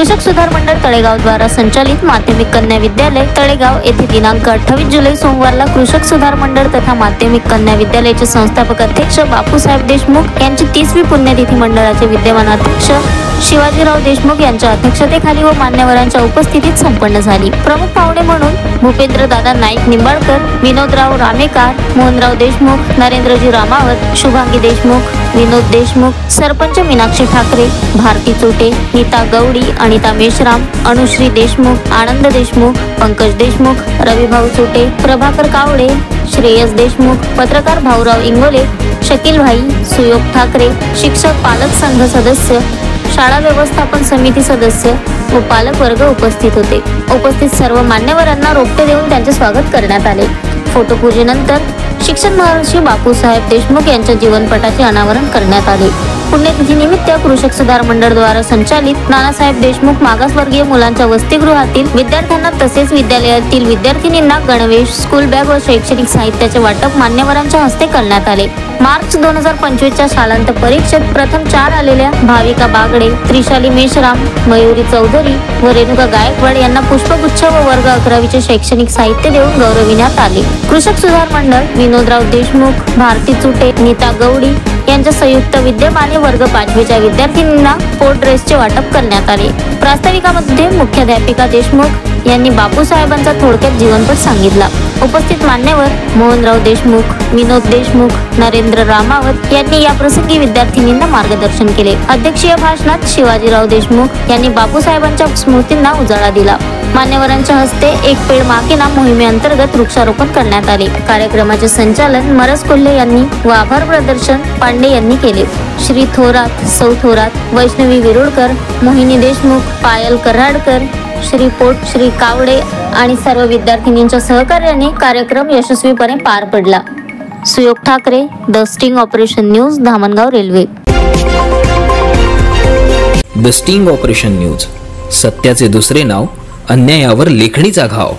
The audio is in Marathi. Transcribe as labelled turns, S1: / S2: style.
S1: कृषक सुधार मंडळ तळेगाव द्वारा संचालित माध्यमिक कन्या विद्यालय तळेगाव येथे दिनांक 28 जुलै सोमवारला कृषक सुधार मंडळ तथा माध्यमिक कन्या विद्यालयाचे संस्थापक अध्यक्ष बापूसाहेब देशमुख यांची 30वी पुण्यतिथी मंडळाचे विद्यमान अध्यक्ष शिवाजीराव देशमुख यांच्या अध्यक्षतेखाली व मान्यवरांच्या उपस्थितीत संपन्न झाली। प्रमुख पाहुणे म्हणून भूपेंद्र दादा नाईक निंबाळकर, विनोदराव रामेकार, मोहनराव देशमुख, नरेंद्रजी रामावत, शुभांगी देशमुख, विनोद देशमुख, सरपंच मीनाक्षी ठाकरे, भारती चोटे, नीता गवडी, अनिता मेश्राम, अनुश्री देशमुख, आनंद देशमुख, पंकज देशमुख, रविभाऊ चोटे, प्रभाकर कावडे, श्रेयस देशमुख, पत्रकार भाऊराव इंगोले, शकील भाई, सुयोग ठाकरे, शिक्षक पालक संघ सदस्य, शाळा व्यवस्थापन समिती सदस्य व पालक वर्ग उपस्थित होते। उपस्थित सर्व मान्यवरांना रोपटे देऊन त्यांचे स्वागत करण्यात आले। फोटोपूजेनंतर शिक्षण महर्षी बापूसाहेब देशमुख यांच्या जीवनपटाचे अनावरण करण्यात आले। पुण्यतिथी निमित्त कृषक सुधार मंडळ द्वारा संचालित नानासाहेब देशमुख मागासवर्गीय मुलांच्या वसतिगृहातील विद्यार्थ्यांना तसेच विद्यालयातील विद्यार्थिनींना गणवेश, स्कूल बॅग व शैक्षणिक साहित्याचे वाटप मान्यवरांच्या हस्ते करण्यात आले। मार्च 2025च्या शालांत परीक्षेत प्रथम 4 आलेल्या भाविका बागडे, त्रिशाली मेश्राम, मयुरी चौधरी व रेणुका गायकवाड यांना पुष्पगुच्छ व वर्ग 11वीचे शैक्षणिक साहित्य देऊन गौरविण्यात आले। कृषक सुधार मंडळ, विनोदराव देशमुख, भारती चुटे, नीता गवडी यांच्या संयुक्त विद्यमाने वर्ग 5वीच्या विद्यार्थिनींना स्पोर्ट ड्रेसचे वाटप करण्यात आले। प्रास्ताविकामध्ये मुख्याध्यापिका देशमुख यांनी बापूसाहेबांचा थोडक्यात जीवनपट सांगितला। उपस्थित मान्यवर मोहनराव देशमुख, विनोद देशमुख, नरेंद्र रामावत यांनी या प्रसंगी विद्यार्थिनींना मार्गदर्शन केले। अध्यक्षीय भाषणात शिवाजीराव देशमुख यांनी बापूसाहेबांच्या स्मृतींना उजाळा दिला। मान्यवरांच्या हस्ते एक पेड माँ के नाम मोहिमेअंतर्गत वृक्षारोपण करण्यात आले। कार्यक्रमाचे संचालन मरस कोल्हे यांनी व आभार प्रदर्शन पांडे यांनी केले। श्री थोरात, सौ थोरात, वैष्णवी विरुळकर, मोहिनी देशमुख, पायल कराडकर, श्री पोट, श्री कावडे आणि सर्व विद्यार्थिनींच्या सहकार्याने कार्यक्रम यशस्वीपणे पार पडला। Suyog Thackeray, the sting operation news, Dhamangaon railway.
S2: The sting operation news, सत्याचे दुसरे नाव, अन्यायावर लेखणीचा घाव।